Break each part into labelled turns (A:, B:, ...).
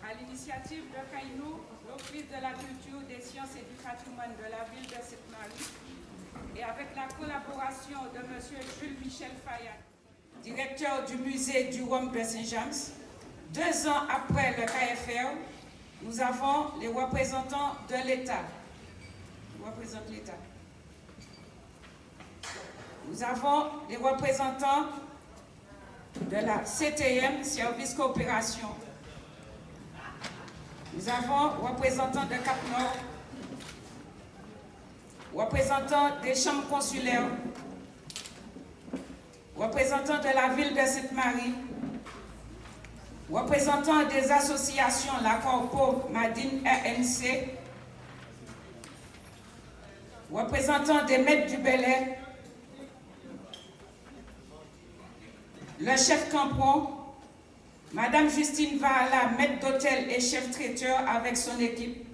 A: à l'initiative de Caïnou, l'Office de la culture, des sciences et du patrimoine de la ville de Sainte-Marie, et avec la collaboration de M. Jules Michel Fayad, directeur du musée du Rhum de Saint-James, 2 ans après le KFR, nous avons les représentants de l'État. Nous avons les représentants de la CTM, Service Coopération. Nous avons représentants de Cap-Nord, représentants des chambres consulaires, représentants de la ville de Sainte-Marie, représentants des associations, la Corpo, Madine, ANC, représentants des maîtres du Bel-Air, le chef Campron, Madame Justine Vahala, maître d'hôtel et chef traiteur avec son équipe,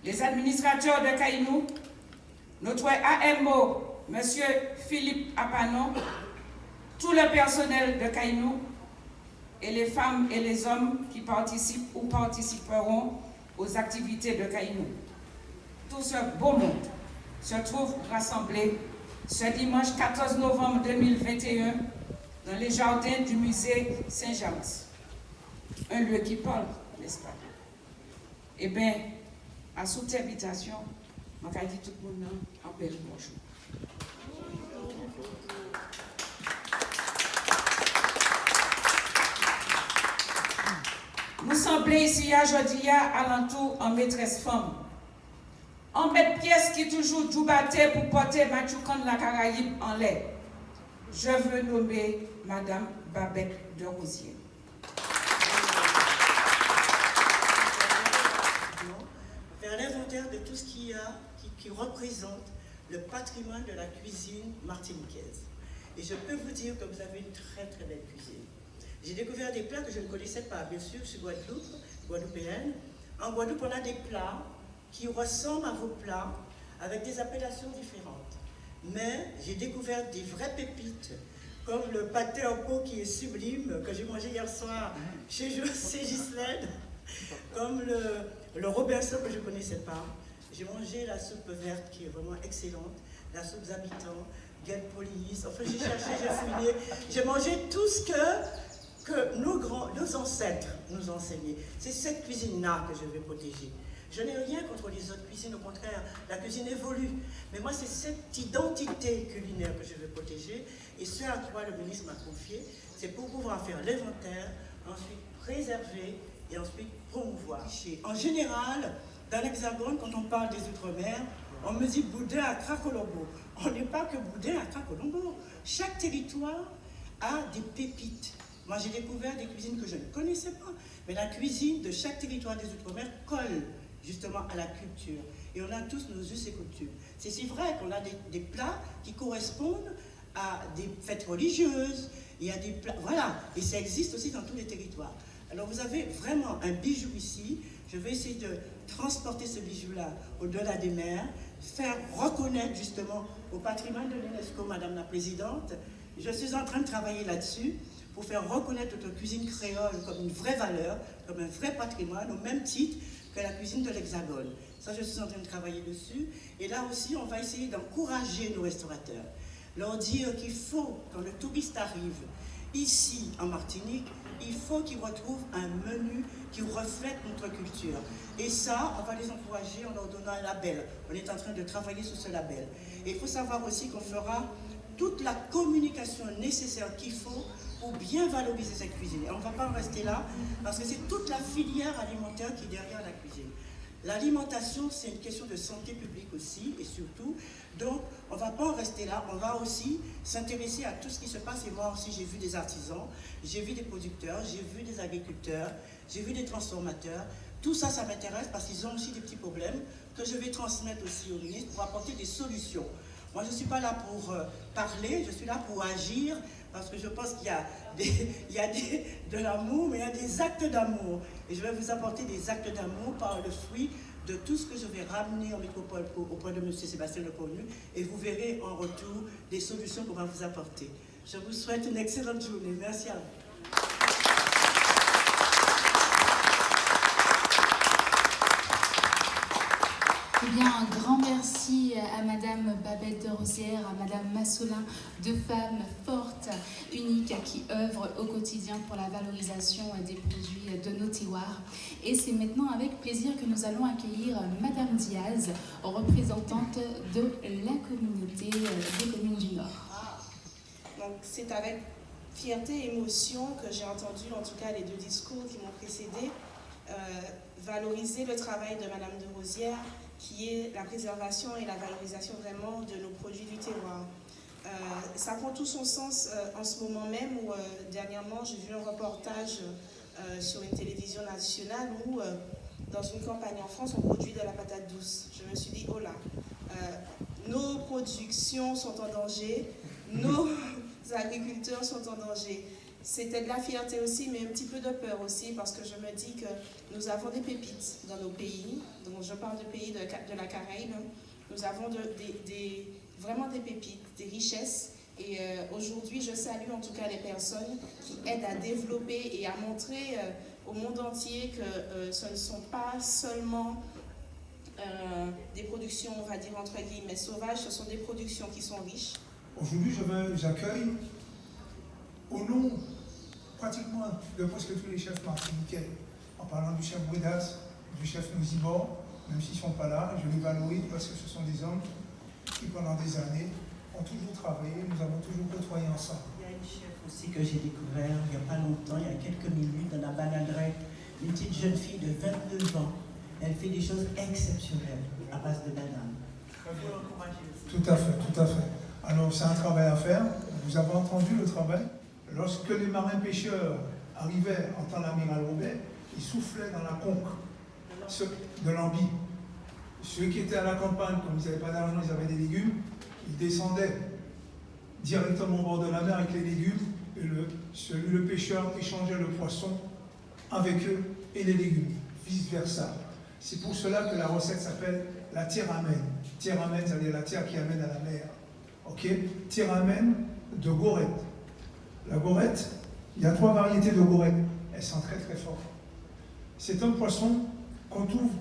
A: les administrateurs de Caïnou, notre AMO, Monsieur Philippe Apanon, tout le personnel de Caïnou et les femmes et les hommes qui participent ou participeront aux activités de Caïnou. Tout ce beau monde se trouve rassemblé ce dimanche 14 novembre 2021 dans les jardins du musée Saint-James. Un lieu qui parle, n'est-ce pas? Eh bien, à cette invitation, je vais dire tout le monde un bel bonjour. Nous semblons ici aujourd'hui à l'entour en maîtresse femme. En maître pièce qui toujours joubaté pour porter Matchoukan la Caraïbe en l'air. Je veux nommer Madame Babette de Rosier.
B: Faire l'inventaire de tout ce qui représente le patrimoine de la cuisine martiniquaise. Et je peux vous dire que vous avez une très très belle cuisine. J'ai découvert des plats que je ne connaissais pas. Bien sûr, je suis guadeloupéenne. En Guadeloupe, on a des plats qui ressemblent à vos plats avec des appellations différentes. Mais j'ai découvert des vraies pépites, comme le pâté en pot qui est sublime, que j'ai mangé hier soir chez Ghislaine, comme le Robinson que je ne connaissais pas. J'ai mangé la soupe verte qui est vraiment excellente, la soupe habitants, guêpe police. Enfin, j'ai cherché, j'ai fouillé. J'ai mangé tout ce que nos ancêtres nous enseignaient. C'est cette cuisine-là que je vais protéger. Je n'ai rien contre les autres cuisines, au contraire, la cuisine évolue. Mais moi, c'est cette identité culinaire que je veux protéger. Et ce à quoi le ministre m'a confié, c'est pour pouvoir faire l'inventaire, ensuite préserver et ensuite promouvoir. En général, dans l'Hexagone, quand on parle des Outre-mer, on me dit boudin à Cracolombo. On n'est pas que boudin à Cracolombo. Chaque territoire a des pépites. Moi, j'ai découvert des cuisines que je ne connaissais pas. Mais la cuisine de chaque territoire des Outre-mer colle justement à la culture. Et on a tous nos us et coutumes. C'est si vrai qu'on a des plats qui correspondent à des fêtes religieuses, il y a des plats, voilà, et ça existe aussi dans tous les territoires. Alors vous avez vraiment un bijou ici. Je vais essayer de transporter ce bijou-là au-delà des mers, faire reconnaître justement au patrimoine de l'UNESCO, Madame la Présidente. Je suis en train de travailler là-dessus pour faire reconnaître notre cuisine créole comme une vraie valeur, comme un vrai patrimoine, au même titre que la cuisine de l'Hexagone. Ça, je suis en train de travailler dessus. Et là aussi, on va essayer d'encourager nos restaurateurs. Leur dire qu'il faut, quand le touriste arrive ici en Martinique, il faut qu'ils retrouvent un menu qui reflète notre culture. Et ça, on va les encourager en leur donnant un label. On est en train de travailler sur ce label. Et il faut savoir aussi qu'on fera toute la communication nécessaire qu'il faut pour bien valoriser cette cuisine. Et on ne va pas en rester là, parce que c'est toute la filière alimentaire qui est derrière la cuisine. L'alimentation, c'est une question de santé publique aussi, et surtout. Donc, on ne va pas en rester là, on va aussi s'intéresser à tout ce qui se passe. Et moi aussi, j'ai vu des artisans, j'ai vu des producteurs, j'ai vu des agriculteurs, j'ai vu des transformateurs. Tout ça, ça m'intéresse parce qu'ils ont aussi des petits problèmes que je vais transmettre aussi au ministre pour apporter des solutions. Moi, je ne suis pas là pour parler, je suis là pour agir, parce que je pense qu'il y a de l'amour, mais il y a des actes d'amour. Et je vais vous apporter des actes d'amour par le fruit de tout ce que je vais ramener en métropole auprès de M. Sébastien Leconnu, et vous verrez en retour des solutions qu'on va vous apporter. Je vous souhaite une excellente journée. Merci à vous.
C: Eh bien, un grand merci à Madame Babette de Rosière, à Madame Massolin, deux femmes fortes, uniques, qui œuvrent au quotidien pour la valorisation des produits de nos terroirs. Et c'est maintenant avec plaisir que nous allons accueillir Madame Diaz, représentante de la communauté des communes du Nord.
D: Donc c'est avec fierté et émotion que j'ai entendu, en tout cas les deux discours qui m'ont précédé, valoriser le travail de Madame de Rosière, qui est la préservation et la valorisation vraiment de nos produits du terroir. Ça prend tout son sens en ce moment même où dernièrement j'ai vu un reportage sur une télévision nationale où dans une campagne en France on produit de la patate douce. Je me suis dit oh là, nos productions sont en danger, nos agriculteurs sont en danger. C'était de la fierté aussi, mais un petit peu de peur aussi, parce que je me dis que nous avons des pépites dans nos pays. Donc je parle de pays de la Caraïbe. Nous avons vraiment des pépites, des richesses. Et aujourd'hui, je salue en tout cas les personnes qui aident à développer et à montrer au monde entier que ce ne sont pas seulement des productions, on va dire entre guillemets, sauvages, ce sont des productions qui sont riches.
E: Aujourd'hui, j'accueille au nom pratiquement de presque tous les chefs martiniquais, en parlant du chef Bouedas, du chef Nouzibor, même s'ils ne sont pas là, je les valorise parce que ce sont des hommes qui pendant des années ont toujours travaillé, nous avons toujours côtoyé ensemble.
B: Il y a une chef aussi que j'ai découvert il n'y a pas longtemps, il y a quelques minutes, dans la bananerie, une petite jeune fille de 22 ans. Elle fait des choses exceptionnelles à base de bananes.
E: Tout à fait, tout à fait. Alors c'est un travail à faire, vous avez entendu le travail. Lorsque les marins pêcheurs arrivaient en temps l'amiral Robert, ils soufflaient dans la conque de l'Ambi. Ceux qui étaient à la campagne, comme ils n'avaient pas d'argent, ils avaient des légumes, ils descendaient directement au bord de la mer avec les légumes, et le pêcheur échangeait le poisson avec eux et les légumes, vice-versa. C'est pour cela que la recette s'appelle la tiramène. Tiramène, ça veut dire la terre qui amène à la mer. Ok? Tiramène de gorette. La gorette, il y a 3 variétés de gorette. Elles sont très très fortes. C'est un poisson qu'on trouve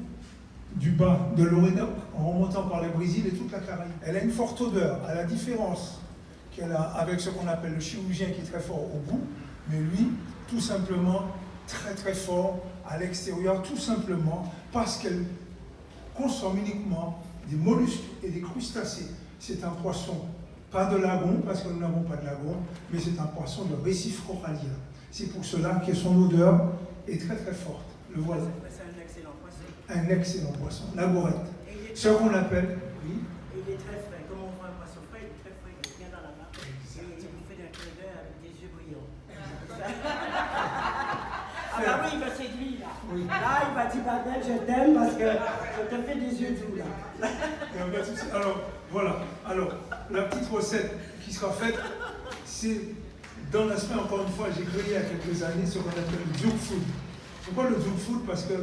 E: du bas de l'Orénoque en remontant par le Brésil et toute la Caraïbe. Elle a une forte odeur, à la différence qu'elle a avec ce qu'on appelle le chirurgien qui est très fort au goût, mais lui, tout simplement, très très fort à l'extérieur, tout simplement parce qu'elle consomme uniquement des mollusques et des crustacés. C'est un poisson, pas de lagon, parce que nous n'avons pas de lagon, mais c'est un poisson de récif corallien. C'est pour cela que son odeur est très très forte. Le voilà.
B: C'est un excellent poisson.
E: Un excellent poisson, la gorette. Ce qu'on appelle, oui.
B: Il est très frais. Comme on voit un poisson frais, il est très frais, il est bien dans la main. Et il vous fait un clin d'œil avec des yeux brillants. Ah bah oui, bah c'est lui là. Oui. Là, il m'a dit, Babette, je t'aime parce que je te fais des yeux doux là.
E: Alors, voilà. Alors, la petite recette qui sera faite, c'est dans l'aspect, encore une fois, j'ai créé il y a quelques années ce qu'on appelle le zouk food. Pourquoi le zouk food? Parce que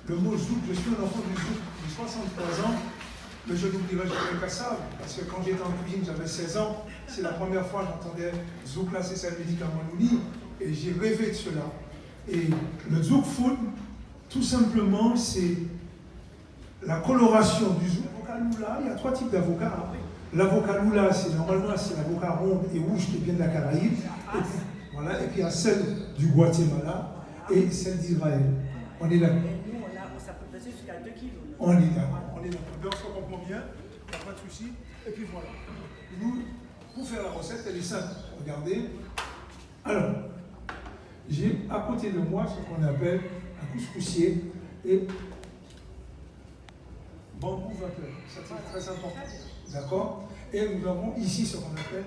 E: le mot zouk, je suis un enfant du zouk, j'ai 63 ans, mais je n'oublierai jamais qu'à ça, parce que quand j'étais en cuisine, j'avais 16 ans, c'est la première fois que j'entendais zouk là, c'est ça le médicament Mouni, et j'ai rêvé de cela. Et le zouk food, tout simplement, c'est la coloration du zouk. L'avocat loula, il y a 3 types d'avocats. L'avocat loula, c'est normalement c'est l'avocat ronde et rouge qui vient de la Caraïbe. Et puis, voilà, et puis il y a celle du Guatemala et celle d'Israël. On est d'accord.
B: Et nous, ça peut peser jusqu'à 2 kilos.
E: On est d'accord. On est d'accord. Donc on comprend bien, il n'y a pas de souci. Et puis voilà. Nous, pour faire la recette, elle est simple. Regardez. Alors, j'ai à côté de moi ce qu'on appelle un couscoussier et bambou vapeur. Ça c'est très important. D'accord? Et nous avons ici ce qu'on appelle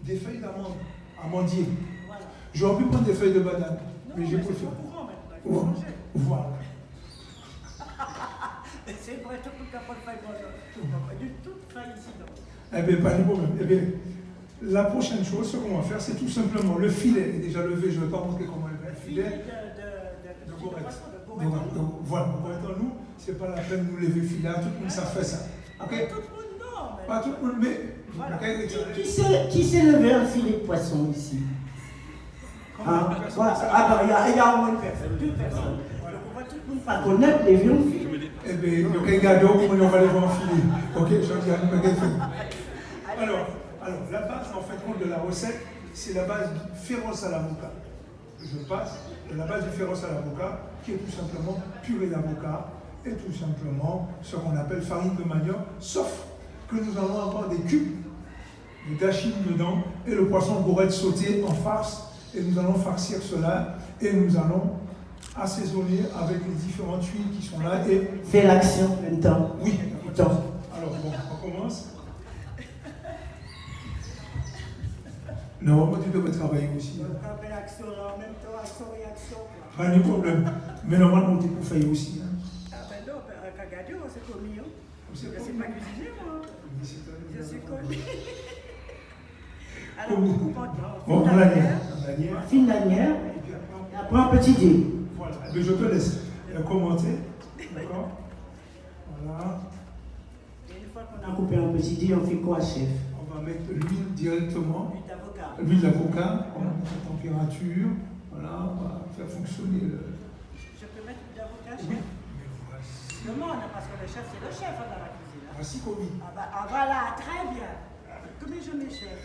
E: des feuilles d'amande, amandier.
B: Voilà.
E: J'aurais pu prendre des feuilles de banane, mais j'ai
B: c'est
E: préféré.
B: pas courant maintenant, il faut changer.
E: Voilà.
B: C'est vrai, tout le monde n'a pas de feuille, toute feuille ici.
E: Eh bien, pas de problème. Eh bien, la prochaine chose, ce qu'on va faire, c'est tout simplement le filet est déjà levé. Je ne vais pas montrer comment lever le filet. De gorette. Donc, voilà, pour être nous, ce n'est pas la peine de nous lever le filet. Tout le monde, ça fait ça. Ok?
B: Pas tout le monde, non. Mais...
E: Pas tout le monde, mais.
B: Voilà.
E: Okay.
B: Qui sait lever un filet de poisson ici? Voilà. Ah, bah, il y a au moins une personne, 2 personnes. Donc, on va tout le monde pas connaître les vieux filles.
E: Eh bien, regardez comment on va les voir enfiler. Ok, je dis à nous, alors, la base, en fait, compte de la recette, c'est la base du féroce à l'avocat. Je passe de la base du féroce à l'avocat, qui est tout simplement purée d'avocat, et tout simplement ce qu'on appelle farine de manioc, sauf que nous allons avoir des cubes de dachine dedans, et le poisson pourrait être sauté en farce, et nous allons farcir cela, et nous allons assaisonner avec les différentes huiles qui sont là. Et
F: fais l'action en même temps.
E: Oui,
F: temps.
E: Alors bon, on commence. Non, moi tu peux travailler aussi.
B: Faire l'action en même temps, action-réaction.
E: Pas de problème. Mais normalement, tu peux faire aussi. Hein.
B: Ah ben non, regardez, c'est commis. Je ne sais pas cuisiner, moi. Je suis commis. Alors,
E: bon,
F: fine lanière. Et après un petit dé.
E: Voilà, mais je te laisse commenter. D'accord. Voilà.
F: Et une fois qu'on a coupé un petit dé, on fait quoi, chef?
E: On va mettre l'huile directement.
B: L'huile d'avocat.
E: L'huile d'avocat, on va mettre la température. Voilà, on va faire fonctionner le.
B: Je peux mettre l'huile d'avocat, chef?
E: Oui. Mais voici.
B: Le monde, parce que le chef, c'est le chef dans la cuisine.
E: Voici Kobi.
B: Ah voilà, très bien. Combien je mets, chef?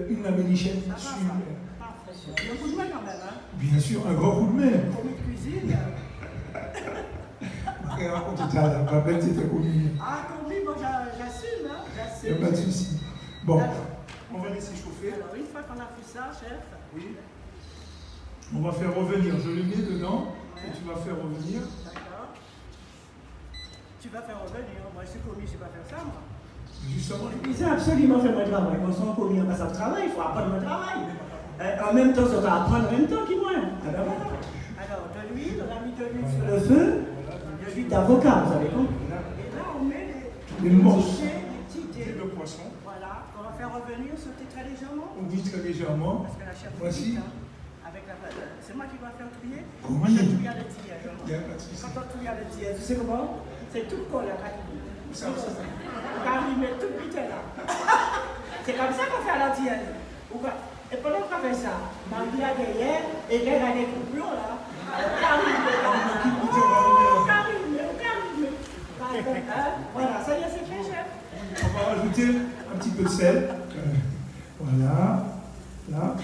E: Une amélichette.
B: Ça va, ça. Parfait, chef. Il y a un coup de main quand même, hein?
E: Bien sûr, un grand coup de main.
B: Commis de cuisine.
E: Raconte tout à l'heure, Babette était commis.
B: Ah, commis, bon, j'assume, hein?
E: Il n'y a pas de souci. Bon, on va laisser chauffer.
B: Alors, une fois qu'on a fait ça, chef.
E: Oui. On va faire revenir. Je le mets dedans et tu vas faire revenir.
B: D'accord. Tu vas faire revenir. Moi, je suis commis, je ne vais pas faire ça, moi.
E: Justement,
F: Ils ont absolument fait mon travail. Moi, sans commis, on passe à travail, il faut apprendre mon travail. En même temps, ça va apprendre en même temps qu'il moi. Alors,
B: de l'huile, on a mis de l'huile
F: sur le feu, de l'huile d'avocat, vous avez compris.
B: Et là, on met
E: les
B: les
E: morceaux
B: petits dés.
E: de poisson.
B: Voilà, on va faire revenir, sauter très légèrement.
E: On dit très légèrement.
B: Parce que la chef
E: Voici.
B: dit, hein, avec la c'est moi qui dois faire touiller.
E: Oui.
B: Moi, je touille à l'étier.
E: Il n'y a pas de souci.
B: Quand on touille à l'étier, tu sais comment? C'est tout colle à la
E: Ça, ça.
B: Car il met tout vite là. C'est comme ça qu'on fait à l'antillaise. Et pendant qu'on fait ça, Marie a derrière et elle a des coupures là. Voilà, ça y est, c'est fait, chef.
E: On va rajouter un petit peu de sel. Voilà. Là.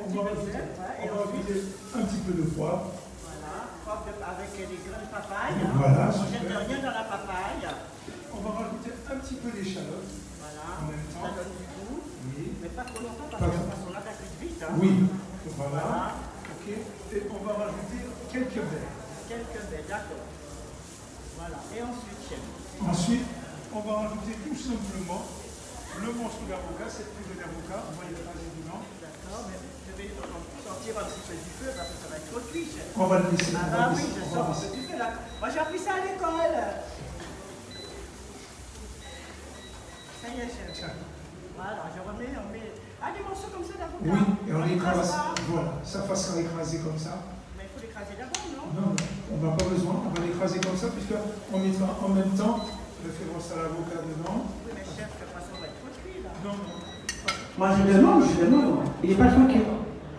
E: On va rajouter un petit peu de poivre.
B: Voilà, avec les graines de papaye.
E: Voilà,
B: On
E: super.
B: jette rien dans la papaye.
E: On va rajouter un petit peu d'échalote.
B: Voilà,
E: En même temps.
B: ça donne du goût.
E: Oui.
B: Mais pas trop longtemps parce
E: Pas
B: que
E: trop.
B: on a cuit vite. Hein.
E: Oui. Voilà.
B: Voilà.
E: Ok. Et on va rajouter quelques verres.
B: Quelques baies, d'accord. Voilà. Et ensuite, chef.
E: Ensuite, on va rajouter tout simplement le morceau d'avocat, cette purée d'avocat. On va y raser dedans.
B: D'accord, mais je vais sortir un petit peu du feu parce que ça va être trop cuit, chef.
E: On va le laisser.
B: Ah
E: on va
B: bah
E: le
B: oui,
E: laisser,
B: je
E: on va
B: sors
E: le
B: un
E: laisser.
B: peu du feu là. Moi j'ai appris ça à l'école. Ça y est, chef.
E: Tiens.
B: Voilà, je remets, on met. Ah, des morceaux comme ça d'avocat.
E: Oui, et on
B: l'écrase
E: écrase.
B: pas.
E: Voilà, ça façon écraser comme ça.
B: Mais il faut l'écraser d'abord, non?
E: Non, on n'a pas besoin, on va l'écraser comme ça, puisqu'on mettra en même temps le féroce à l'avocat dedans.
B: Oui, mais chef, le poisson va être trop cuit là.
E: Non, non.
F: Moi, je demande. Il n'est pas tranquille.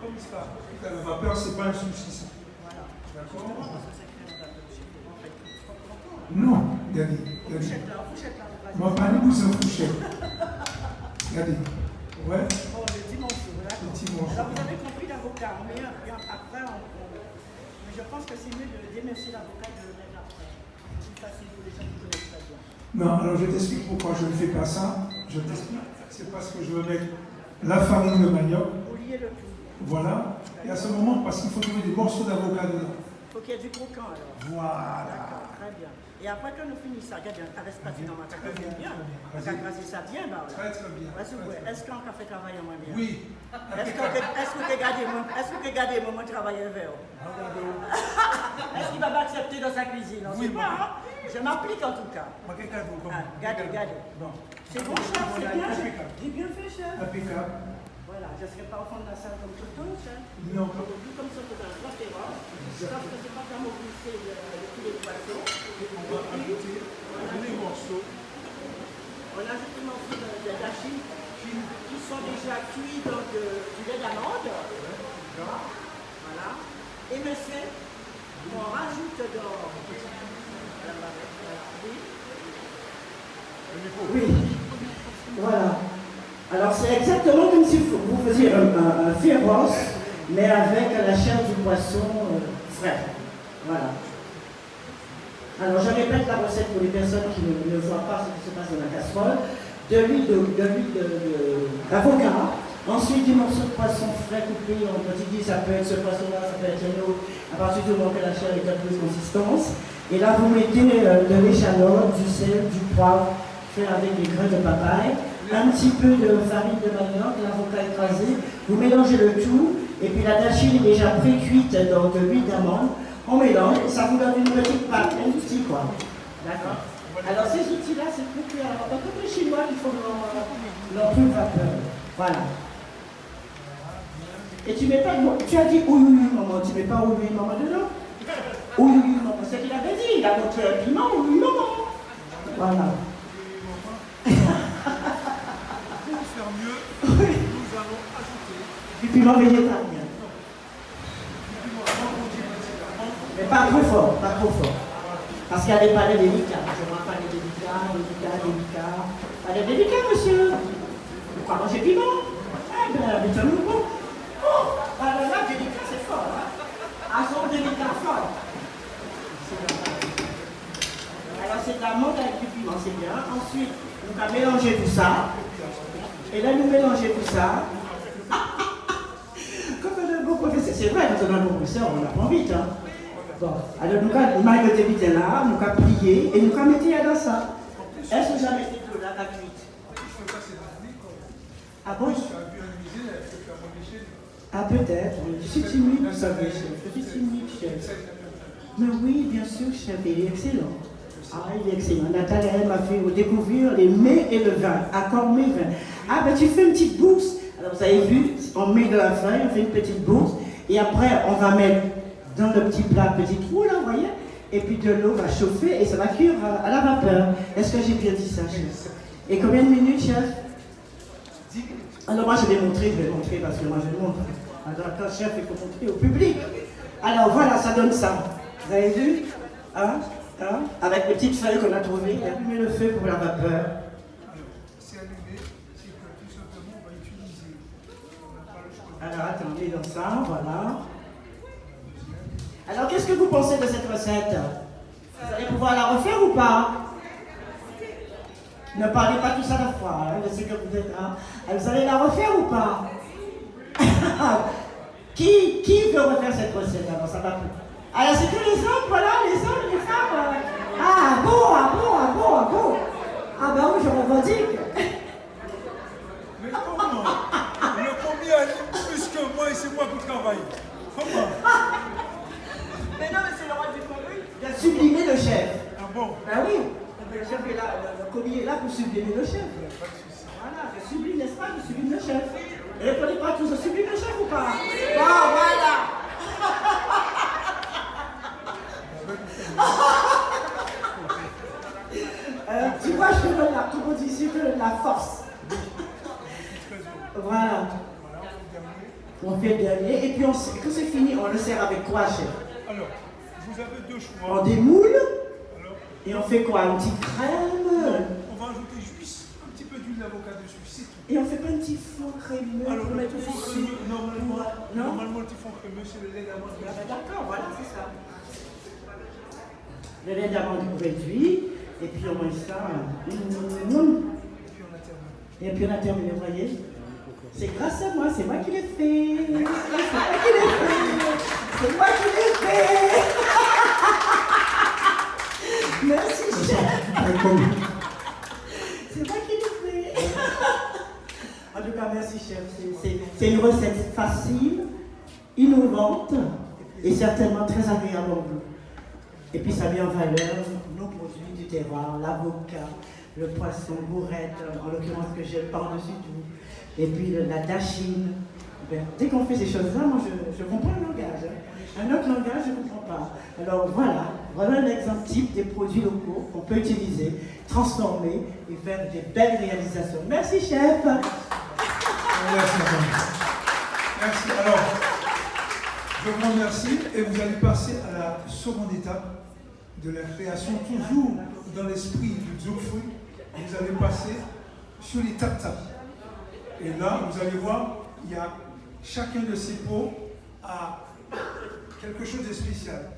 E: Comme ça. La vapeur, c'est pas un souci, ça.
B: Voilà.
E: D'accord?
B: Justement, parce que c'est créé dans la bouche. En fait, trop longtemps là.
E: Non, regardez.
B: Fourchette là, fourchette là.
E: Moi, pas nous, c'est un fourchette. Regardez. Ouais.
B: Bon, les petits morceaux, là.
E: Petits morceaux.
B: Alors, vous avez compris l'avocat, mais après, mais je pense que c'est mieux de démercer l'avocat et de le mettre après. C'est plus facile pour les gens qui connaissent pas bien.
E: Non, alors je t'explique pourquoi je ne fais pas ça. Je t'explique. C'est parce que je veux mettre la farine de manioc.
B: Vous liez le tout.
E: Voilà. Et à ce moment, parce qu'il faut trouver des morceaux d'avocat dedans.
B: Il faut qu'il y ait du croquant alors.
E: Voilà.
B: D'accord, très bien. Et après, quand nous finissons ça, regarde, avec spatule dans ma tête,
E: Très bien,
B: bien.
E: très bien.
B: On va grasser ça bien, bah voilà.
E: Très, très bien.
B: Est-ce qu'on a fait travailler moins bien?
E: Oui.
B: Est-ce que tu as gardé mon travail vers? Est-ce qu'il va m'accepter dans sa cuisine? On ne sait pas, hein? Je m'applique en tout cas. Regardez.
E: Bon.
B: C'est bon, chef, c'est bien. J'ai bien fait, chef.
E: Impeccable.
B: Voilà, je ne serai pas au fond de la salle comme tout le temps, chef.
E: Non.
B: Tout comme ça, c'est un grand terrain. Sauf que c'est pas comme au lycée de tous les poissons.
E: On va ajouter les morceaux.
B: On ajoute les morceaux de dachine qui sont déjà cuits dans du lait d'amande. Voilà. Émincés. On rajoute dans
F: Oui. Voilà. Alors c'est exactement comme si vous faisiez un féroce, mais avec la chair du poisson frais. Voilà. Alors je répète la recette pour les personnes qui ne voient pas ce qui se passe dans la casserole. De l'huile d'avocat, ensuite des morceaux de poisson frais coupés en petites, ça peut être ce poisson-là, ça peut être un autre, à partir du moment que la chair est un peu de consistance. Et là vous mettez de l'échalote, du sel, du poivre, fait avec des grains de papaye, un petit peu de farine de manioc, l'avocat écrasé, vous mélangez le tout, et puis la tachine est déjà pré-cuite dans de l'huile d'amande, on mélange, et ça vous donne une petite pâte, un outil quoi. D'accord. Alors ces outils-là, c'est très clair. Alors, comme les Chinois qui font leur truc vapeur. Voilà. Et tu mets pas de... Tu as dit ouïoui maman, tu mets pas ouïoui maman dedans. Ouïoui maman, c'est ce qu'il avait dit, il a montré un piment, ouïoui maman. Voilà.
E: Pour faire mieux, nous allons ajouter
F: Du piment végétarien. Mais pas trop fort, pas trop fort. Parce qu'il y a des palais délicats. Je vois palais délicats. Palais délicats, monsieur. Vous croyez manger piment? Eh bien, habituellement, bon. Oh, palais là, délicat, c'est fort. Hein? À son délicat fort. Alors, c'est de la menthe avec du piment, c'est bien. Ensuite, on va mélanger tout ça. Et là, nous mélanger tout ça. Quand on a un bon professeur, c'est vrai, quand on a un bon professeur, on apprend vite. Hein? Bon, alors nous avons mailloté vite là, nous avons plié et nous avons mis dans ça. Est-ce que jamais été de là, la cuite? Ah bon? Ah peut-être, je suis timide, vous savez, chef. Je suis timide, chef. Mais oui, bien sûr, chef, il est excellent. Ah, il est excellent. Nathalie m'a fait découvrir les mets et le vin, accord mets vin. Ah ben tu fais une petite bourse. Alors vous avez vu, on met de la farine, on fait une petite bourse et après on va mettre dans le petit plat, petit trou là, vous voyez, et puis de l'eau va chauffer et ça va cuire à la vapeur. Est-ce que j'ai bien dit ça, chef? Et combien de minutes, chef? 10 minutes. Alors moi je vais montrer parce que moi je montre. Alors quand chef, il faut montrer au public. Alors voilà, ça donne ça. Vous avez vu? Hein? Avec les petites feuilles qu'on a trouvées, il a allumé le feu pour la vapeur.
E: Alors, c'est allumé, c'est que tout simplement on va utiliser.
F: Alors attendez dans ça, voilà. Alors, qu'est-ce que vous pensez de cette recette? Vous allez pouvoir la refaire ou pas? Ne parlez pas tous à la fois, hein, je sais que vous êtes là. Vous allez la refaire ou pas? Qui veut refaire cette recette? Alors, ça va plus. Alors, c'est que les hommes, voilà, les hommes, les femmes. Ah bon. Ah ben oui, je revendique.
E: Mais comment? Le premier anime plus que moi et c'est moi qui travaille. Comment?
F: Mais non, mais c'est le roi du commis. Il a sublimé le chef.
E: Ah bon?
F: Ben oui. Le chef est là, le commis est là pour sublimer le chef. Voilà, je sublime, n'est-ce pas? Je sublime le chef. Et répondez pas tous, je sublime le chef ou pas? Bon, voilà. Tu vois, je te donne la composition, je te donne la force. Voilà. On fait le dernier, et puis quand c'est fini, on le sert avec quoi, chef?
E: Alors, vous avez deux choix.
F: On démoule,
E: Alors,
F: et on fait quoi? Une petite crème?
E: on va ajouter juste un petit peu d'huile d'avocat dessus, c'est tout.
F: Et on fait pas un petit fond crémeux?
E: Alors,
F: pour
E: le
F: mettre
E: petit fond
F: dessus?
E: crémeux, normalement, le petit fond crémeux, c'est le lait d'amande.
F: Ah ben d'accord, voilà, c'est ça. Le lait d'amande réduit, et puis on mange ça. Et puis on a terminé, vous voyez? C'est grâce à moi, c'est moi qui l'ai fait. C'est moi qui l'ai fait. Merci, chef. C'est moi qui l'ai fait. En tout cas, merci, chef. C'est une recette facile, innovante et certainement très agréable en goût. Et puis ça met en valeur nos produits du terroir, l'avocat, le poisson, bourrette, en l'occurrence que j'aime par-dessus tout. Et puis la dachine. Ben, dès qu'on fait ces choses-là, moi je comprends le langage. Hein. Un autre langage, je ne comprends pas. Alors voilà un exemple type des produits locaux qu'on peut utiliser, transformer et faire des belles réalisations. Merci, chef.
E: Merci. Merci. Alors, je vous remercie et vous allez passer à la seconde étape de la création, toujours dans l'esprit du Zhou Fruit, vous allez passer sur les tap-tap. Et là, vous allez voir, il y a chacun de ces pots a quelque chose de spécial.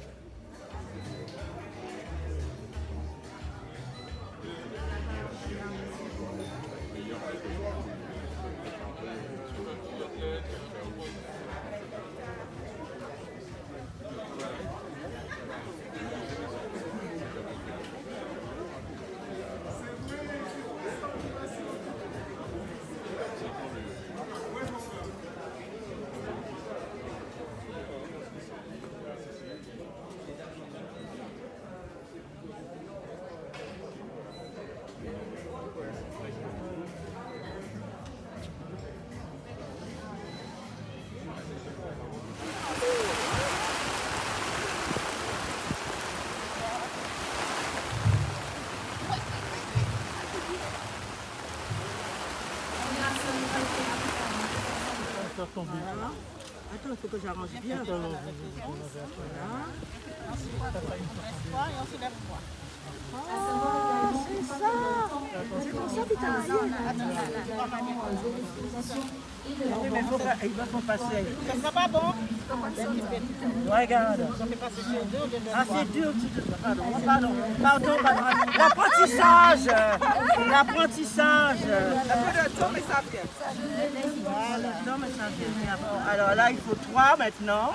B: Voilà. Attends, il faut que j'arrange bien. Voilà. Et on se lève quoi? C'est ça. C'est pour ça que tu as oui, mais il va faut passer. Ça sera pas bon? Regarde. Ah, c'est dur. Pardon. L'apprentissage. L'apprentissage. Voilà. Alors là, il faut 3 maintenant.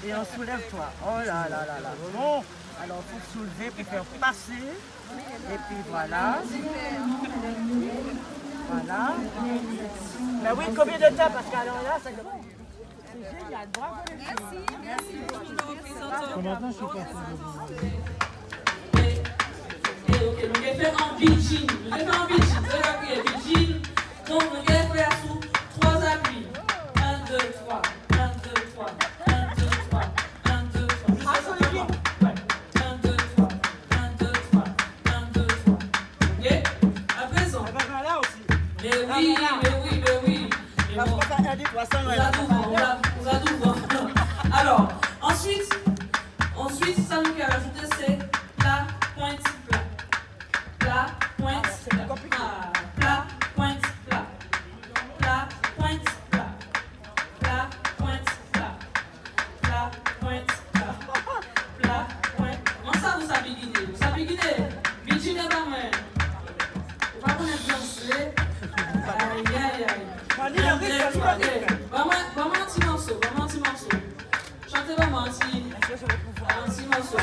B: Et on soulève 3. Oh là là là là. Bon. Alors, il faut soulever pour faire passer. Et puis voilà. Voilà. Mais oui, combien de temps? Parce qu'alors là, c'est génial. Bravo les filles. Merci beaucoup de représentants.
G: Maintenant, je suis pas
H: ok, nous allons faire en Virgin. Nous allons faire en Virgin. Vous allez appuyer Virgin. Donc, nous allons faire sous 3 appuis. 1, 2, 3. 1, 2, 3. 1, 2, 3. 1, 2, 3.
B: Ah, sur le pied.
H: Ouais. 1, 2, 3. 1, 2, 3. 1, 2, 3. Ok? À présent.
B: Là aussi.
H: Mais oui. Mais bon. Alors, ensuite, ça nous a rajouté c'est plat, pointe, plat. Plat, pointe, plat. Plat, pointe, plat. Plat, pointe, plat. Plat, pointe, plat. Plat, pointe, plat. Plat, pointe. Comment ça vous savez guider? Vous savez guider? Virginie n'est pas moi. Vous ne pouvez pas danser. Vraiment un petit morceau. Chantez vraiment un petit morceau.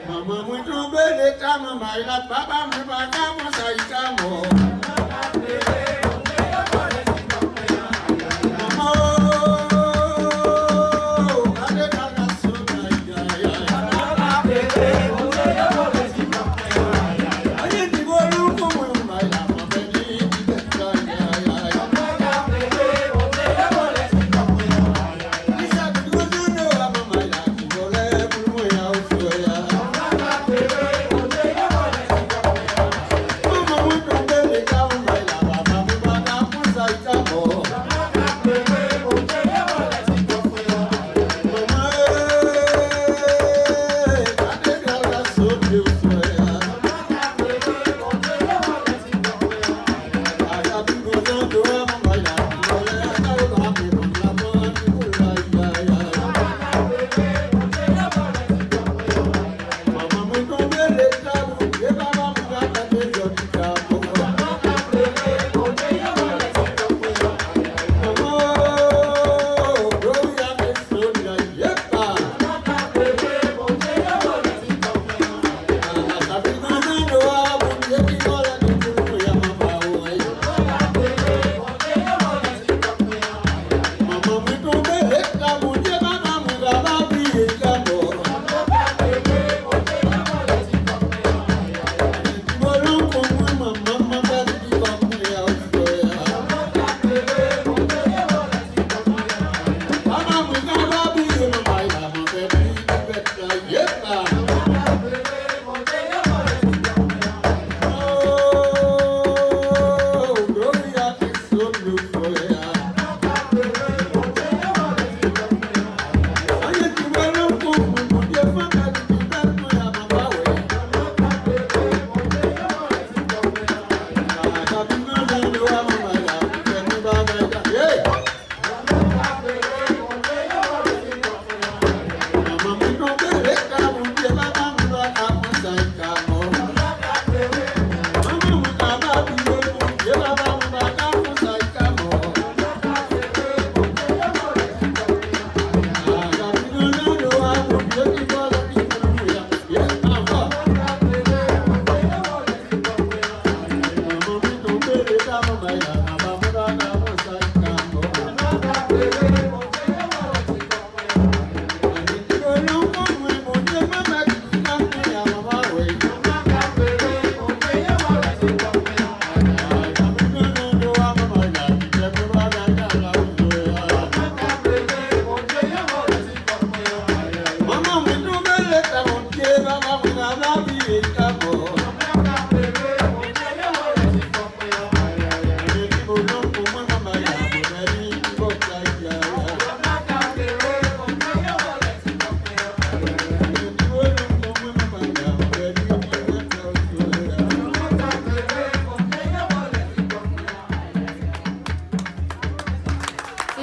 G: Mama muito bele kama maila baba mbaka musaita mo.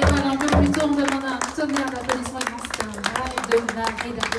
C: Et voilà, un peu plus tôt, on demande un tonnerre d'applaudissements. C'est un rêve de Marie